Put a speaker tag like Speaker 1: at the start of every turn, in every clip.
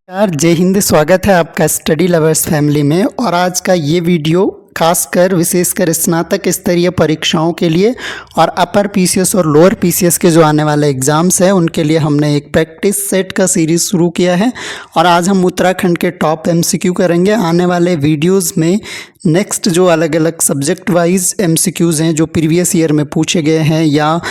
Speaker 1: यार जय हिंद। स्वागत है आपका स्टडी लवर्स फैमिली में। और आज का ये वीडियो खासकर विशेषकर स्नातक स्तरीय परीक्षाओं के लिए और अपर पीसीएस और लोअर पीसीएस के जो आने वाले एग्ज़ाम्स हैं उनके लिए हमने एक प्रैक्टिस सेट का सीरीज़ शुरू किया है। और आज हम उत्तराखंड के टॉप एमसीक्यू करेंगे। आने वाले वीडियोस में नेक्स्ट जो अलग अलग सब्जेक्ट वाइज एमसीक्यूज़ हैं जो प्रीवियस ईयर में पूछे गए हैं या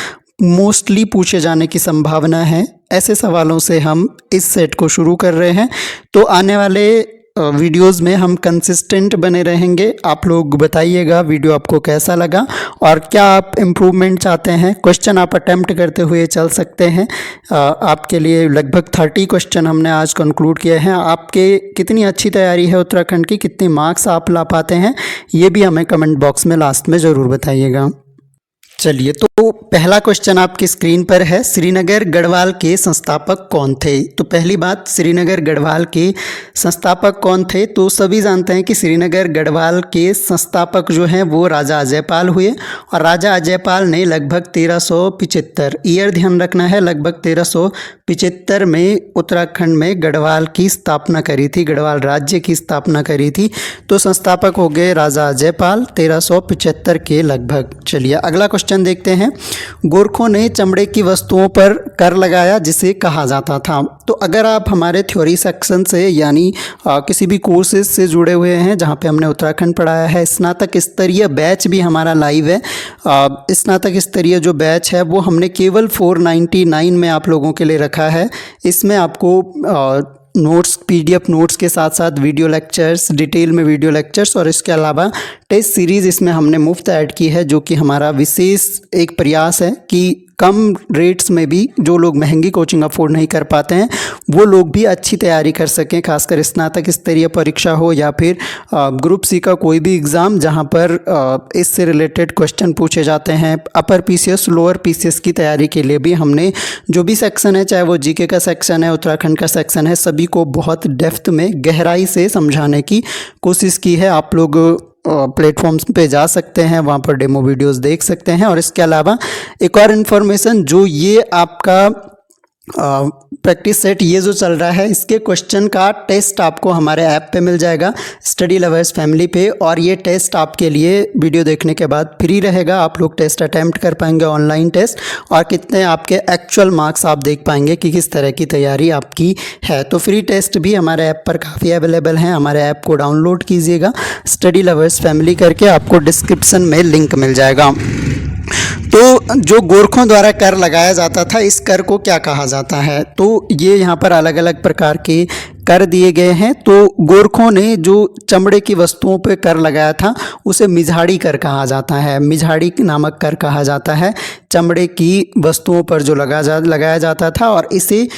Speaker 1: मोस्टली पूछे जाने की संभावना है, ऐसे सवालों से हम इस सेट को शुरू कर रहे हैं। तो आने वाले वीडियोस में हम कंसिस्टेंट बने रहेंगे। आप लोग बताइएगा वीडियो आपको कैसा लगा और क्या आप इम्प्रूवमेंट चाहते हैं। क्वेश्चन आप अटेम्प्ट करते हुए चल सकते हैं। आपके लिए लगभग 30 क्वेश्चन हमने आज कंक्लूड किए हैं। आपके कितनी अच्छी तैयारी है उत्तराखंड की, कितने मार्क्स आप ला पाते हैं, ये भी हमें कमेंट बॉक्स में लास्ट में ज़रूर बताइएगा। चलिए, तो पहला क्वेश्चन आपकी स्क्रीन पर है, श्रीनगर गढ़वाल के संस्थापक कौन थे। तो पहली बात, श्रीनगर गढ़वाल के संस्थापक कौन थे, तो सभी जानते हैं कि श्रीनगर गढ़वाल के संस्थापक जो हैं वो राजा अजयपाल हुए। और राजा अजयपाल ने लगभग 1375, ईयर ध्यान रखना है, लगभग 1375 में उत्तराखंड में गढ़वाल की स्थापना करी थी, गढ़वाल राज्य की स्थापना करी थी। तो संस्थापक हो गए राजा अजयपाल 1375 के लगभग। चलिए अगला क्वेश्चन देखते हैं। गोरखों ने चमड़े की वस्तुओं पर कर लगाया जिसे कहा जाता था। तो अगर आप हमारे थ्योरी सेक्शन से यानी किसी भी कोर्सेज से जुड़े हुए हैं जहां पे हमने उत्तराखंड पढ़ाया है, स्नातक स्तरीय बैच भी हमारा लाइव है। स्नातक स्तरीय जो बैच है वो हमने केवल 499 में आप लोगों के लिए रखा है। इसमें आपको नोट्स, पीडीएफ नोट्स के साथ साथ वीडियो लेक्चर्स, डिटेल में वीडियो लेक्चर्स और इसके अलावा टेस्ट सीरीज़ इसमें हमने मुफ्त ऐड की है, जो कि हमारा विशेष एक प्रयास है कि कम रेट्स में भी जो लोग महंगी कोचिंग अफोर्ड नहीं कर पाते हैं वो लोग भी अच्छी तैयारी कर सकें, खासकर स्नातक स्तरीय परीक्षा हो या फिर ग्रुप सी का कोई भी एग्ज़ाम जहां पर इससे रिलेटेड क्वेश्चन पूछे जाते हैं। अपर पीसीएस, लोअर पीसीएस की तैयारी के लिए भी हमने जो भी सेक्शन है, चाहे वो जीके का सेक्शन है, उत्तराखंड का सेक्शन है, सभी को बहुत डेप्थ में गहराई से समझाने की कोशिश की है। आप लोग प्लेटफॉर्म्स पे जा सकते हैं, वहाँ पर डेमो वीडियोस देख सकते हैं। और इसके अलावा एक और इन्फॉर्मेशन, जो ये आपका प्रैक्टिस सेट ये जो चल रहा है, इसके क्वेश्चन का टेस्ट आपको हमारे ऐप पे मिल जाएगा, स्टडी लवर्स फैमिली पे। और ये टेस्ट आपके लिए वीडियो देखने के बाद फ्री रहेगा। आप लोग टेस्ट अटैम्प्ट कर पाएंगे, ऑनलाइन टेस्ट, और कितने आपके एक्चुअल मार्क्स आप देख पाएंगे कि किस तरह की तैयारी आपकी है। तो फ्री टेस्ट भी हमारे ऐप पर काफ़ी अवेलेबल हैं। हमारे ऐप को डाउनलोड कीजिएगा, स्टडी लवर्स फैमिली करके, आपको डिस्क्रिप्शन में लिंक मिल जाएगा। तो जो गोरखों द्वारा कर लगाया जाता था, इस कर को क्या कहा जाता है, तो ये यहाँ पर अलग अलग प्रकार के कर दिए गए हैं। तो गोरखों ने जो चमड़े की वस्तुओं पर कर लगाया था उसे मिझाड़ी कर कहा जाता है। मिझाड़ी नामक कर कहा जाता है चमड़े की वस्तुओं पर जो लगाया जाता था। और इसे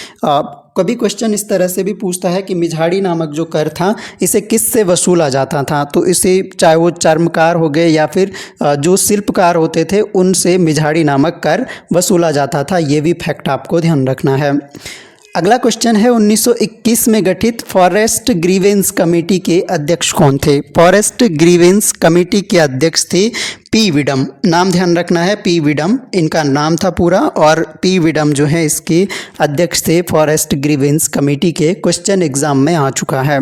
Speaker 1: कभी क्वेश्चन इस तरह से भी पूछता है कि मिझाड़ी नामक जो कर था इसे किस से वसूला जाता था। तो इसे चाहे वो चर्मकार हो गए या फिर जो शिल्पकार होते थे उनसे मिझाड़ी नामक कर वसूला जाता था। ये भी फैक्ट आपको ध्यान रखना है। अगला क्वेश्चन है, 1921 में गठित फॉरेस्ट ग्रीवेंस कमेटी के अध्यक्ष कौन थे। फॉरेस्ट ग्रीवेंस कमेटी के अध्यक्ष थे पी विडम। नाम ध्यान रखना है, पी विडम इनका नाम था पूरा। और पी विडम जो है इसके अध्यक्ष थे फॉरेस्ट ग्रीवेंस कमेटी के। क्वेश्चन एग्जाम में आ चुका है।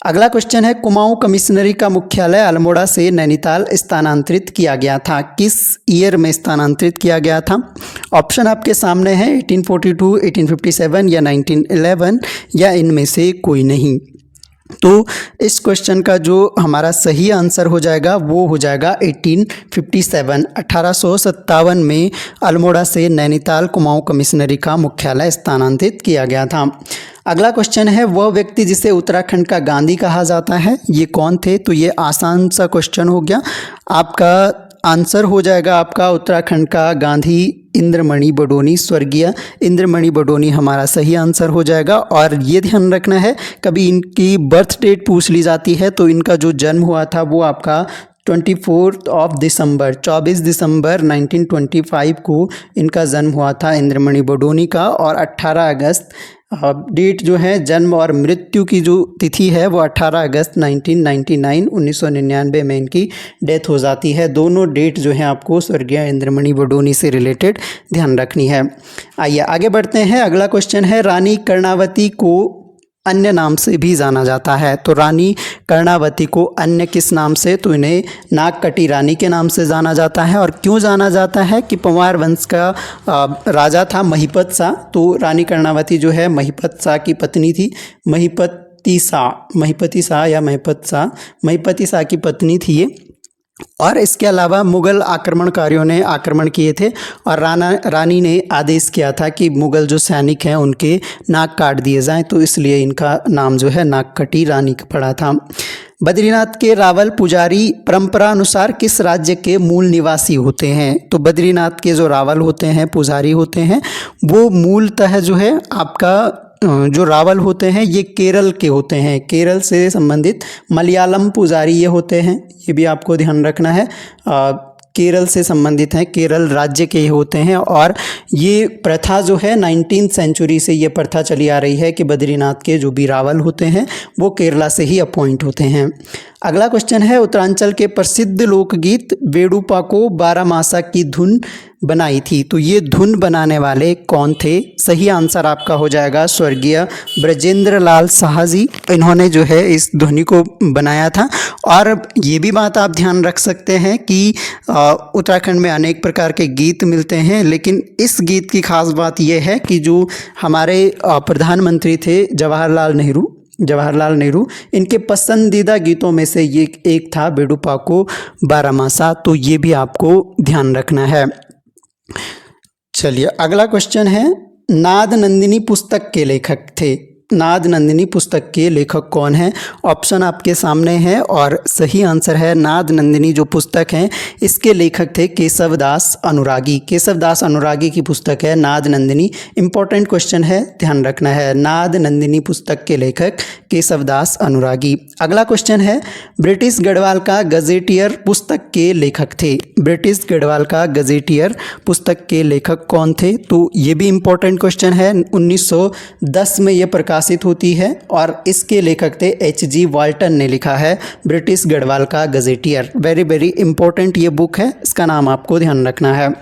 Speaker 1: अगला क्वेश्चन है, कुमाऊं कमिश्नरी का मुख्यालय अल्मोड़ा से नैनीताल स्थानांतरित किया गया था। किस ईयर में स्थानांतरित किया गया था। ऑप्शन आपके सामने है, 1842, 1857 या 1911 या इनमें से कोई नहीं। तो इस क्वेश्चन का जो हमारा सही आंसर हो जाएगा वो हो जाएगा 1857। 1857 में अल्मोड़ा से नैनीताल कुमाऊं कमिश्नरी का मुख्यालय स्थानांतरित किया गया था। अगला क्वेश्चन है, वह व्यक्ति जिसे उत्तराखंड का गांधी कहा जाता है, ये कौन थे। तो ये आसान सा क्वेश्चन हो गया। आपका आंसर हो जाएगा आपका उत्तराखंड का गांधी इंद्रमणि बडोनी, स्वर्गीय इंद्रमणि बडोनी हमारा सही आंसर हो जाएगा। और ये ध्यान रखना है, कभी इनकी बर्थ डेट पूछ ली जाती है तो इनका जो जन्म हुआ था वो आपका 24 दिसंबर 1925 को इनका जन्म हुआ था इंद्रमणि बडोनी का। और 18 अगस्त डेट जो है जन्म और मृत्यु की जो तिथि है वो 18 अगस्त 1999 में इनकी डेथ हो जाती है। दोनों डेट जो है आपको स्वर्गीय इंद्रमणि बडोनी से रिलेटेड ध्यान रखनी है। आइए आगे बढ़ते हैं। अगला क्वेश्चन है, रानी कर्णावती को अन्य नाम से भी जाना जाता है। तो रानी कर्णावती को अन्य किस नाम से, तो इन्हें नागकटी रानी के नाम से जाना जाता है। और क्यों जाना जाता है कि पंवार वंश का राजा था महिपत शाह, तो रानी कर्णावती जो है महिपत शाह की पत्नी थी। महिपति शाह की पत्नी थी ये। और इसके अलावा मुग़ल आक्रमणकारियों ने आक्रमण किए थे और रानी ने आदेश किया था कि मुग़ल जो सैनिक हैं उनके नाक काट दिए जाएं, तो इसलिए इनका नाम जो है नागकटी रानी पड़ा था। बद्रीनाथ के रावल पुजारी परंपरा अनुसार किस राज्य के मूल निवासी होते हैं? तो बद्रीनाथ के जो रावल होते हैं, पुजारी होते हैं, वो मूलतः जो है आपका जो रावल होते हैं ये केरल के होते हैं। केरल से संबंधित मलयालम पुजारी ये होते हैं, ये भी आपको ध्यान रखना है। केरल से संबंधित हैं, केरल राज्य के होते हैं। और ये प्रथा जो है 19th सेंचुरी से ये प्रथा चली आ रही है कि बद्रीनाथ के जो भी रावल होते हैं वो केरला से ही अपॉइंट होते हैं। अगला क्वेश्चन है, उत्तरांचल के प्रसिद्ध लोकगीत वेडुपा को 12 मासा की धुन बनाई थी, तो ये धुन बनाने वाले कौन थे? सही आंसर आपका हो जाएगा स्वर्गीय ब्रजेंद्र लाल शाह जी। इन्होंने जो है इस ध्वनि को बनाया था। और ये भी बात आप ध्यान रख सकते हैं कि उत्तराखंड में अनेक प्रकार के गीत मिलते हैं, लेकिन इस गीत की खास बात यह है कि जो हमारे प्रधानमंत्री थे जवाहरलाल नेहरू, इनके पसंदीदा गीतों में से ये एक था वेडुपा को 12 मासा, तो ये भी आपको ध्यान रखना है। चलिए अगला क्वेश्चन है, नाद नंदिनी पुस्तक के लेखक थे। नाद नंदिनी पुस्तक के लेखक कौन है? ऑप्शन आपके सामने है और सही आंसर है नाद नंदिनी जो पुस्तक है इसके लेखक थे केशवदास अनुरागी। केशवदास अनुरागी की पुस्तक है नाद नंदिनी। इंपॉर्टेंट क्वेश्चन है, ध्यान रखना है। नाद नंदिनी पुस्तक के लेखक केशवदास अनुरागी। अगला क्वेश्चन है, ब्रिटिश गढ़वाल का गजेटियर पुस्तक के लेखक थे। ब्रिटिश गढ़वाल का गजेटियर पुस्तक के लेखक कौन थे? तो ये भी इंपॉर्टेंट क्वेश्चन है। 1910 में ये प्रकाशित होती है और इसके लेखक थे H.G. वाल्टन ने लिखा है ब्रिटिश गढ़वाल का गजेटियर। वेरी वेरी इंपॉर्टेंट ये बुक है, इसका नाम आपको ध्यान रखना है।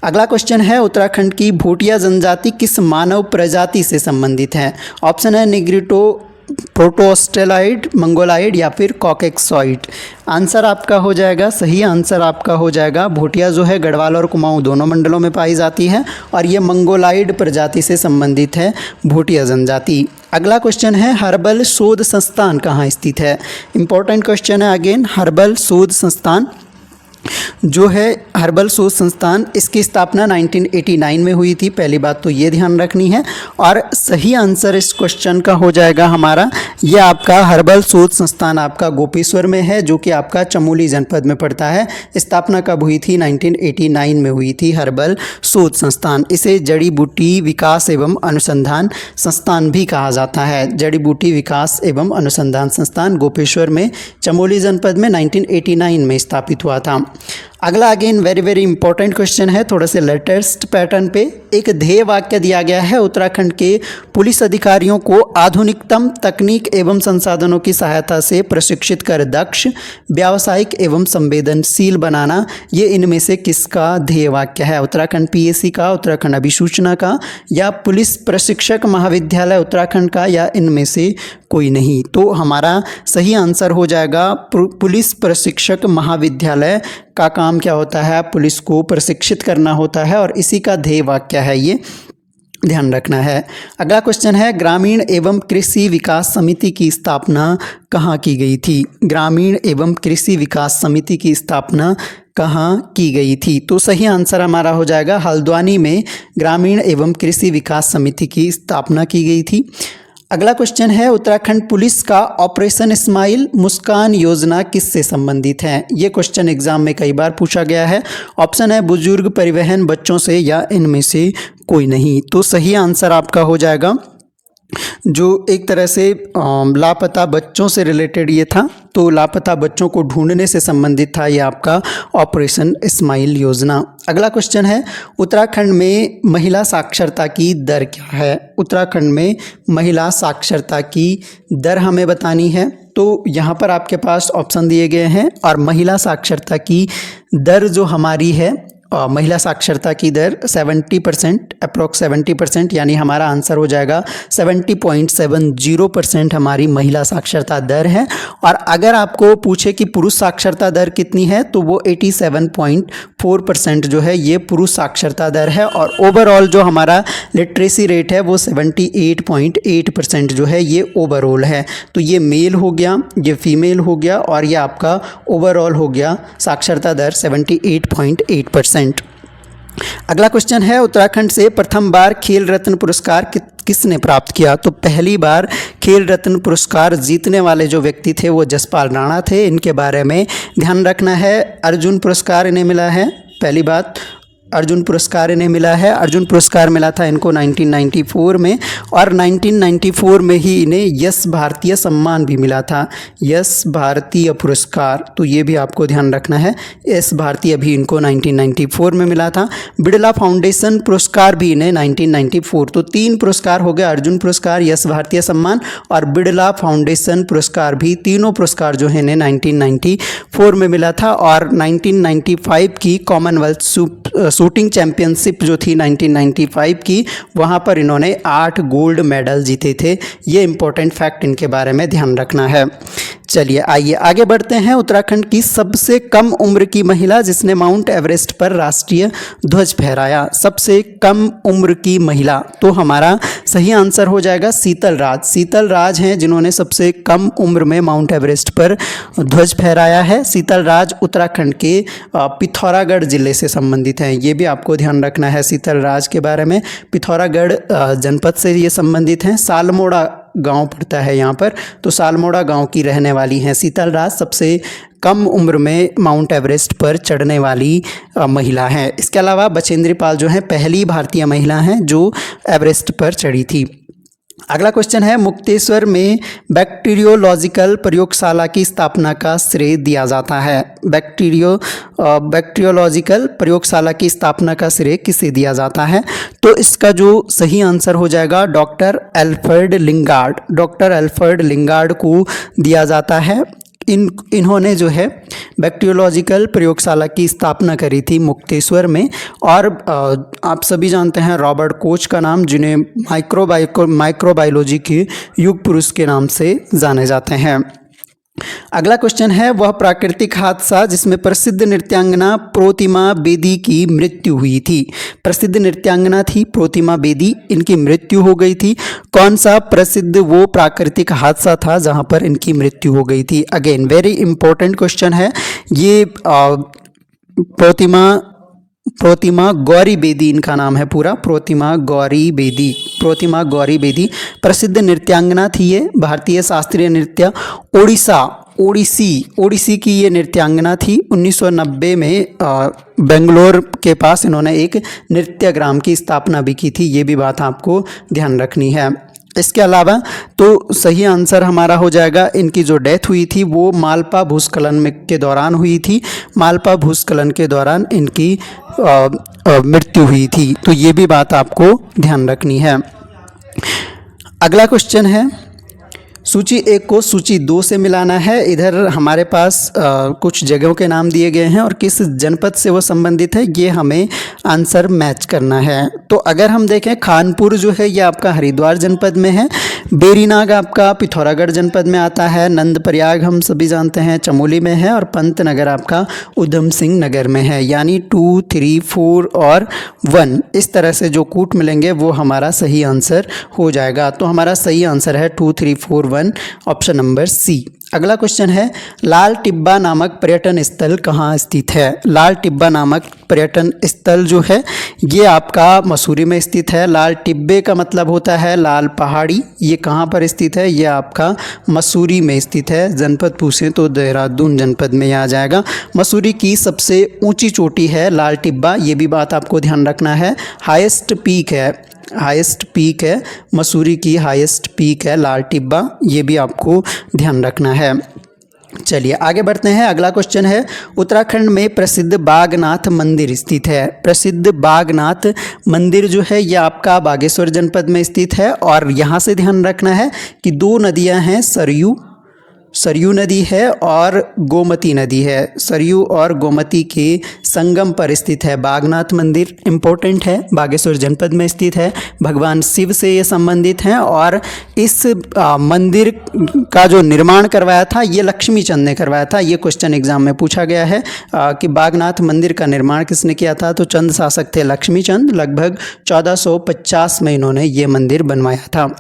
Speaker 1: अगला क्वेश्चन है, उत्तराखंड की भूटिया जनजाति किस मानव प्रजाति से संबंधित है? ऑप्शन है निग्रिटो, प्रोटोस्टेलॉइड, मंगोलाइड या फिर कॉकेक्सॉइड। आंसर आपका हो जाएगा, सही आंसर आपका हो जाएगा भूटिया जो है गढ़वाल और कुमाऊं दोनों मंडलों में पाई जाती है और ये मंगोलाइड प्रजाति से संबंधित है भूटिया जनजाति। अगला क्वेश्चन है, हर्बल शोध संस्थान कहाँ स्थित है? इंपॉर्टेंट क्वेश्चन है अगेन। हर्बल शोध संस्थान जो है हर्बल शोध संस्थान, इसकी स्थापना 1989 में हुई थी। पहली बात तो ये ध्यान रखनी है। और सही आंसर इस क्वेश्चन का हो जाएगा हमारा, ये आपका हर्बल शोध संस्थान आपका गोपेश्वर में है जो कि आपका चमोली जनपद में पड़ता है। स्थापना कब हुई थी? 1989 में हुई थी हर्बल शोध संस्थान। इसे जड़ी बूटी विकास एवं अनुसंधान संस्थान भी कहा जाता है। जड़ी बूटी विकास एवं अनुसंधान संस्थान गोपेश्वर में चमोली जनपद में 1989 में स्थापित हुआ था। अगला again very very important question है, थोड़ा से लेटेस्ट पैटर्न पे। एक ध्येय वाक्य दिया गया है, उत्तराखंड के पुलिस अधिकारियों को आधुनिकतम तकनीक एवं संसाधनों की सहायता से प्रशिक्षित कर दक्ष, व्यावसायिक एवं संवेदनशील बनाना। ये इनमें से किसका ध्येय वाक्य है? उत्तराखंड PSC का, उत्तराखंड अभिसूचना का या पुलिस प्रशिक्षक महाविद्यालय उत्तराखंड का, या इनमें से कोई नहीं? तो हमारा सही आंसर हो जाएगा पुलिस प्रशिक्षक महाविद्यालय का काम क्या होता है? पुलिस को प्रशिक्षित करना होता है और इसी का ध्येय वाक्य है, ये ध्यान रखना है। अगला क्वेश्चन है, ग्रामीण एवं कृषि विकास समिति की स्थापना कहाँ की गई थी? ग्रामीण एवं कृषि विकास समिति की स्थापना कहाँ की गई थी? तो सही आंसर हमारा हो जाएगा हल्द्वानी में ग्रामीण एवं कृषि विकास समिति की स्थापना की गई थी। अगला क्वेश्चन है, उत्तराखंड पुलिस का ऑपरेशन स्माइल मुस्कान योजना किससे संबंधित है? ये क्वेश्चन एग्जाम में कई बार पूछा गया है। ऑप्शन है बुजुर्ग, परिवहन, बच्चों से या इनमें से कोई नहीं। तो सही आंसर आपका हो जाएगा जो एक तरह से लापता बच्चों से रिलेटेड ये था, तो लापता बच्चों को ढूंढने से संबंधित था ये आपका ऑपरेशन स्माइल योजना। अगला क्वेश्चन है, उत्तराखंड में महिला साक्षरता की दर क्या है? उत्तराखंड में महिला साक्षरता की दर हमें बतानी है। तो यहाँ पर आपके पास ऑप्शन दिए गए हैं और महिला साक्षरता की दर जो हमारी है महिला साक्षरता की दर 70%, अप्रॉक्स 70%, यानी हमारा आंसर हो जाएगा 70.70% हमारी महिला साक्षरता दर है। और अगर आपको पूछे कि पुरुष साक्षरता दर कितनी है तो वो 87.4% जो है ये पुरुष साक्षरता दर है। और ओवरऑल जो हमारा लिटरेसी रेट है वो 78.8% जो है ये ओवरऑल है। तो ये मेल हो गया, ये फीमेल हो गया, और ये आपका ओवरऑल हो गया साक्षरता दर 78.8%। अगला क्वेश्चन है, उत्तराखंड से प्रथम बार खेल रत्न पुरस्कार किसने प्राप्त किया? तो पहली बार खेल रत्न पुरस्कार जीतने वाले जो व्यक्ति थे वो जसपाल राणा थे। इनके बारे में ध्यान रखना है। अर्जुन पुरस्कार इन्हें मिला है, पहली बात अर्जुन पुरस्कार इन्हें मिला है। अर्जुन पुरस्कार मिला था इनको 1994 में, और 1994 में ही इन्हें यश भारतीय सम्मान भी मिला था, यश भारतीय पुरस्कार। तो ये भी आपको ध्यान रखना है, यश भारतीय भी इनको 1994 में मिला था। बिड़ला फाउंडेशन पुरस्कार भी इन्हें 1994। तो 3 पुरस्कार हो गए, अर्जुन पुरस्कार, यश भारतीय सम्मान और बिड़ला फाउंडेशन पुरस्कार भी। तीनों पुरस्कार जो है इन्हें 1994 में मिला था। और 1995 की कॉमनवेल्थ शूटिंग चैंपियनशिप जो थी 1995 की, वहाँ पर इन्होंने 8 गोल्ड मेडल जीते थे। ये इंपॉर्टेंट फैक्ट इनके बारे में ध्यान रखना है। चलिए आइए आगे बढ़ते हैं। उत्तराखंड की सबसे कम उम्र की महिला जिसने माउंट एवरेस्ट पर राष्ट्रीय ध्वज फहराया, सबसे कम उम्र की महिला, तो हमारा सही आंसर हो जाएगा शीतल राज। शीतल राज हैं जिन्होंने सबसे कम उम्र में माउंट एवरेस्ट पर ध्वज फहराया है। शीतल राज उत्तराखंड के पिथौरागढ़ जिले से संबंधित हैं, ये भी आपको ध्यान रखना है शीतल राज के बारे में। पिथौरागढ़ जनपद से ये संबंधित हैं, सालमोड़ा गांव पड़ता है यहाँ पर, तो सालमोड़ा गांव की रहने वाली हैं शीतल राज। सबसे कम उम्र में माउंट एवरेस्ट पर चढ़ने वाली महिला हैं। इसके अलावा बचेंद्री पाल जो हैं पहली भारतीय महिला हैं जो एवरेस्ट पर चढ़ी थी। अगला क्वेश्चन है, मुक्तेश्वर में बैक्टीरियोलॉजिकल प्रयोगशाला की स्थापना का श्रेय दिया जाता है। बैक्टीरियोलॉजिकल प्रयोगशाला की स्थापना का श्रेय किसे दिया जाता है? तो इसका जो सही आंसर हो जाएगा doctor Alfred Lingard. Doctor Alfred Lingard को दिया जाता है। इन्होंने जो है बैक्टीरियोलॉजिकल प्रयोगशाला की स्थापना करी थी मुक्तेश्वर में। और आप सभी जानते हैं रॉबर्ट कोच का नाम, जिन्हें माइक्रोबायोलॉजी के युग पुरुष के नाम से जाने जाते हैं। अगला क्वेश्चन है, वह प्राकृतिक हादसा जिसमें प्रसिद्ध नृत्यांगना प्रोतिमा बेदी की मृत्यु हुई थी। प्रसिद्ध नृत्यांगना थी प्रोतिमा बेदी, इनकी मृत्यु हो गई थी। कौन सा प्रसिद्ध वो प्राकृतिक हादसा था जहां पर इनकी मृत्यु हो गई थी? अगेन वेरी इंपॉर्टेंट क्वेश्चन है ये। प्रोतिमा गौरी बेदी इनका नाम है पूरा, प्रोतिमा गौरी बेदी। प्रोतिमा गौरी बेदी प्रसिद्ध नृत्यांगना थी ये, भारतीय शास्त्रीय नृत्य ओडिसी की ये नृत्यांगना थी। 1990 में बेंगलोर के पास इन्होंने एक नृत्य ग्राम की स्थापना भी की थी, ये भी बात आपको ध्यान रखनी है। इसके अलावा तो सही आंसर हमारा हो जाएगा, इनकी जो डेथ हुई थी वो मालपा भूस्खलन में के दौरान हुई थी। मालपा भूस्खलन के दौरान इनकी मृत्यु हुई थी, तो ये भी बात आपको ध्यान रखनी है। अगला क्वेश्चन है, सूची 1 को सूची 2 से मिलाना है। इधर हमारे पास कुछ जगहों के नाम दिए गए हैं और किस जनपद से वो संबंधित है ये हमें आंसर मैच करना है। तो अगर हम देखें, खानपुर जो है ये आपका हरिद्वार जनपद में है, बेरीनाग आपका पिथौरागढ़ जनपद में आता है, नंदप्रयाग हम सभी जानते हैं चमोली में है, और पंतनगर आपका उधम सिंह नगर में है। यानी 2, 3, 4 और 1 इस तरह से जो कूट मिलेंगे वो हमारा सही आंसर हो जाएगा। तो हमारा सही आंसर है 2, 3, 4, 1, ऑप्शन नंबर सी। अगला क्वेश्चन है, लाल टिब्बा नामक पर्यटन स्थल कहाँ स्थित है? लाल टिब्बा नामक पर्यटन स्थल जो है ये आपका मसूरी में स्थित है। लाल टिब्बे का मतलब होता है लाल पहाड़ी। ये कहाँ पर स्थित है? ये आपका मसूरी में स्थित है। जनपद पूछें तो देहरादून जनपद में आ जाएगा। मसूरी की सबसे ऊंची चोटी है लाल टिब्बा, ये भी बात आपको ध्यान रखना है। हाईएस्ट पीक है मसूरी की, हाईएस्ट पीक है लाल टिब्बा, ये भी आपको ध्यान रखना है। चलिए आगे बढ़ते हैं। अगला क्वेश्चन है, उत्तराखंड में प्रसिद्ध बागनाथ मंदिर स्थित है। प्रसिद्ध बागनाथ मंदिर जो है ये आपका बागेश्वर जनपद में स्थित है। और यहाँ से ध्यान रखना है कि 2 नदियाँ हैं, सरयू नदी है और गोमती नदी है। सरयू और गोमती के संगम पर स्थित है बागनाथ मंदिर। इम्पोर्टेंट है, बागेश्वर जनपद में स्थित है। भगवान शिव से ये संबंधित हैं और इस मंदिर का जो निर्माण करवाया था ये लक्ष्मी चंद ने करवाया था। ये क्वेश्चन एग्जाम में पूछा गया है कि बागनाथ मंदिर का निर्माण किसने किया था, तो चंद शासक थे लक्ष्मी चंद। लगभग 1450 में इन्होंने ये मंदिर बनवाया था।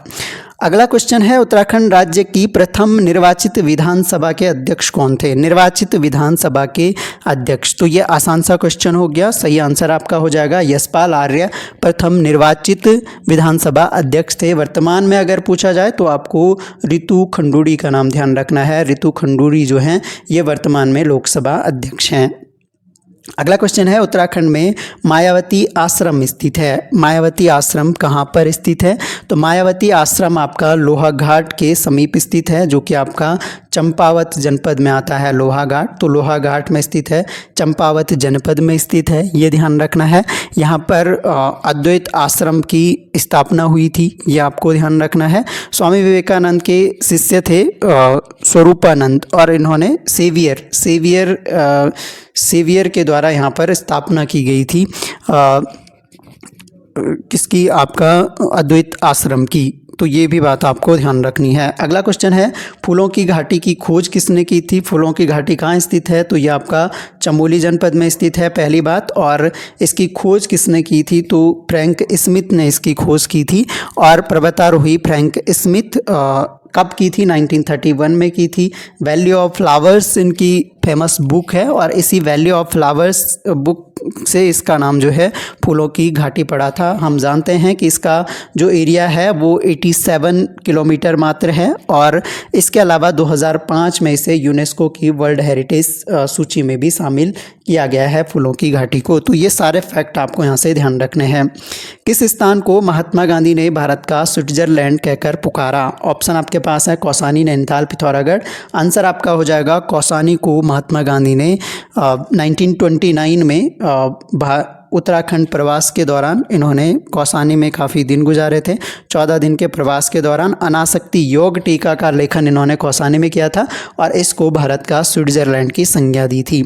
Speaker 1: अगला क्वेश्चन है, उत्तराखंड राज्य की प्रथम निर्वाचित विधानसभा के अध्यक्ष कौन थे? निर्वाचित विधानसभा के अध्यक्ष, तो ये आसान सा क्वेश्चन हो गया। सही आंसर आपका हो जाएगा यशपाल आर्य प्रथम निर्वाचित विधानसभा अध्यक्ष थे। वर्तमान में अगर पूछा जाए तो आपको रितु खंडूड़ी का नाम ध्यान रखना है। रितु खंडूड़ी जो हैं ये वर्तमान में लोकसभा अध्यक्ष हैं। अगला क्वेश्चन है, उत्तराखंड में मायावती आश्रम स्थित है। मायावती आश्रम कहाँ पर स्थित है? तो मायावती आश्रम आपका लोहाघाट के समीप स्थित है, जो कि आपका चंपावत जनपद में आता है। लोहाघाट, तो लोहाघाट में स्थित है, चंपावत जनपद में स्थित है, ये ध्यान रखना है। यहाँ पर अद्वैत आश्रम की स्थापना हुई थी, ये आपको ध्यान रखना है। स्वामी विवेकानंद के शिष्य थे स्वरूपानंद और इन्होंने सेवियर के द्वारा यहाँ पर स्थापना की गई थी किसकी? आपका अद्वैत आश्रम की। तो ये भी बात आपको ध्यान रखनी है। अगला क्वेश्चन है, फूलों की घाटी की खोज किसने की थी? फूलों की घाटी कहाँ स्थित है? तो ये आपका चमोली जनपद में स्थित है, पहली बात। और इसकी खोज किसने की थी? तो फ्रैंक स्मिथ ने इसकी खोज की थी। और पर्वतारोही फ्रैंक स्मिथ कब की थी? 1931 में की थी। वैली ऑफ फ्लावर्स इनकी फेमस बुक है और इसी वैली ऑफ फ्लावर्स बुक से इसका नाम जो है फूलों की घाटी पड़ा था। हम जानते हैं कि इसका जो एरिया है वो 87 किलोमीटर मात्र है और इसके अलावा 2005 में इसे यूनेस्को की वर्ल्ड हेरिटेज सूची में भी शामिल किया गया है फूलों की घाटी को। तो ये सारे फैक्ट आपको यहाँ से ध्यान रखने हैं। किस स्थान को महात्मा गांधी ने भारत का स्विट्जरलैंड कहकर पुकारा? ऑप्शन आपके पास है कौसानी, नैनीताल, पिथौरागढ़। आंसर आपका हो जाएगा कौसानी को महात्मा गांधी ने 1929 में उत्तराखंड प्रवास के दौरान इन्होंने कौसानी में काफ़ी दिन गुजारे थे। 14 दिन के प्रवास के दौरान अनासक्ति योग टीका का लेखन इन्होंने कौसानी में किया था और इसको भारत का स्विट्जरलैंड की संज्ञा दी थी।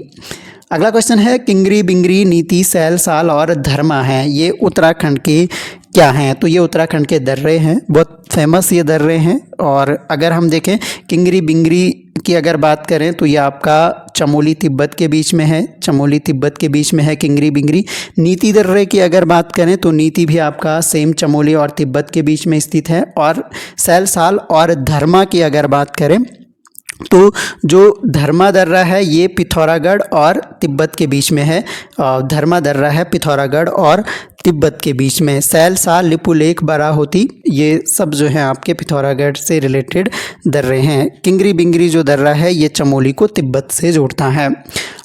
Speaker 1: अगला क्वेश्चन है, किंगरी बिंगरी, नीति, सैल, साल और धर्मा हैं, ये उत्तराखंड के क्या हैं? तो ये उत्तराखंड के दर्रे हैं, बहुत फेमस ये दर्रे हैं। और अगर हम देखें किंगरी बिंगरी की अगर बात करें तो ये आपका चमोली तिब्बत के बीच में है। चमोली तिब्बत के बीच में है किंगरी बिंगरी। नीति दर्रे की अगर बात करें तो नीति भी आपका सेम चमोली और तिब्बत के बीच में स्थित है। और सैल, साल और धर्मा की अगर बात करें तो जो धर्मा दर्रा है ये पिथौरागढ़ और तिब्बत के बीच में है। धर्मा दर्रा है पिथौरागढ़ और तिब्बत के बीच में। सैल, साल, लिपुलेख, बाराहोती, ये सब जो हैं आपके पिथौरागढ़ से रिलेटेड दर्रे हैं। किंगरी बिंगरी जो दर्रा है ये चमोली को तिब्बत से जोड़ता है।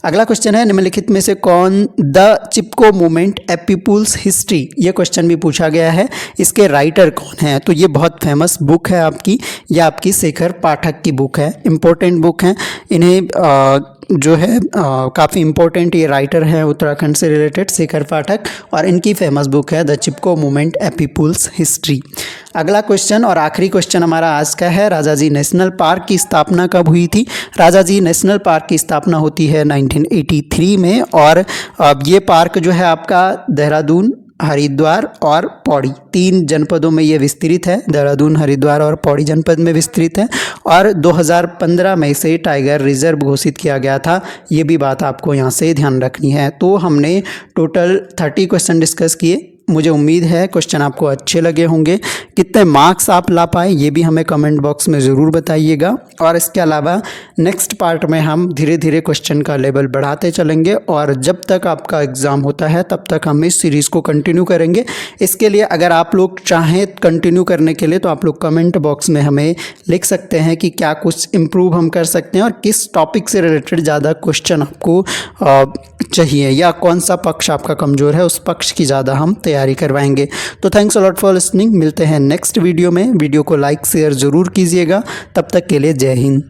Speaker 1: अगला क्वेश्चन है, निम्नलिखित में से कौन the Chipko movement a people's history, ये क्वेश्चन भी पूछा गया है, इसके राइटर कौन है? तो ये बहुत फेमस बुक है आपकी, यह आपकी शेखर पाठक की बुक है। इंपॉर्टेंट बुक है, इन्हें जो है काफ़ी इम्पोर्टेंट ये राइटर हैं उत्तराखंड से रिलेटेड, शेखर पाठक, और इनकी फेमस बुक है the Chipko movement a people's history. अगला क्वेश्चन और आखिरी क्वेश्चन हमारा आज का है, राजाजी नेशनल पार्क की स्थापना कब हुई थी? राजाजी नेशनल पार्क की स्थापना होती है 1983 में और ये पार्क जो है आपका देहरादून, हरिद्वार और पौड़ी, 3 जनपदों में ये विस्तृत है। देहरादून, हरिद्वार और पौड़ी जनपद में विस्तृत है और 2015 में इसे टाइगर रिजर्व घोषित किया गया था। ये भी बात आपको यहाँ से ध्यान रखनी है। तो हमने टोटल 30 क्वेश्चन डिस्कस किए। मुझे उम्मीद है क्वेश्चन आपको अच्छे लगे होंगे। कितने मार्क्स आप ला पाए ये भी हमें कमेंट बॉक्स में ज़रूर बताइएगा। और इसके अलावा नेक्स्ट पार्ट में हम धीरे धीरे क्वेश्चन का लेवल बढ़ाते चलेंगे और जब तक आपका एग्ज़ाम होता है तब तक हम इस सीरीज़ को कंटिन्यू करेंगे। इसके लिए अगर आप लोग चाहें कंटिन्यू करने के लिए तो आप लोग कमेंट बॉक्स में हमें लिख सकते हैं कि क्या कुछ इम्प्रूव हम कर सकते हैं और किस टॉपिक से रिलेटेड ज़्यादा क्वेश्चन आपको चाहिए या कौन सा पक्ष आपका कमज़ोर है उस पक्ष की ज़्यादा हम तैयारी करवाएंगे। तो thanks a lot for listening. मिलते हैं नेक्स्ट वीडियो में। वीडियो को लाइक शेयर ज़रूर कीजिएगा। तब तक के लिए जय हिंद।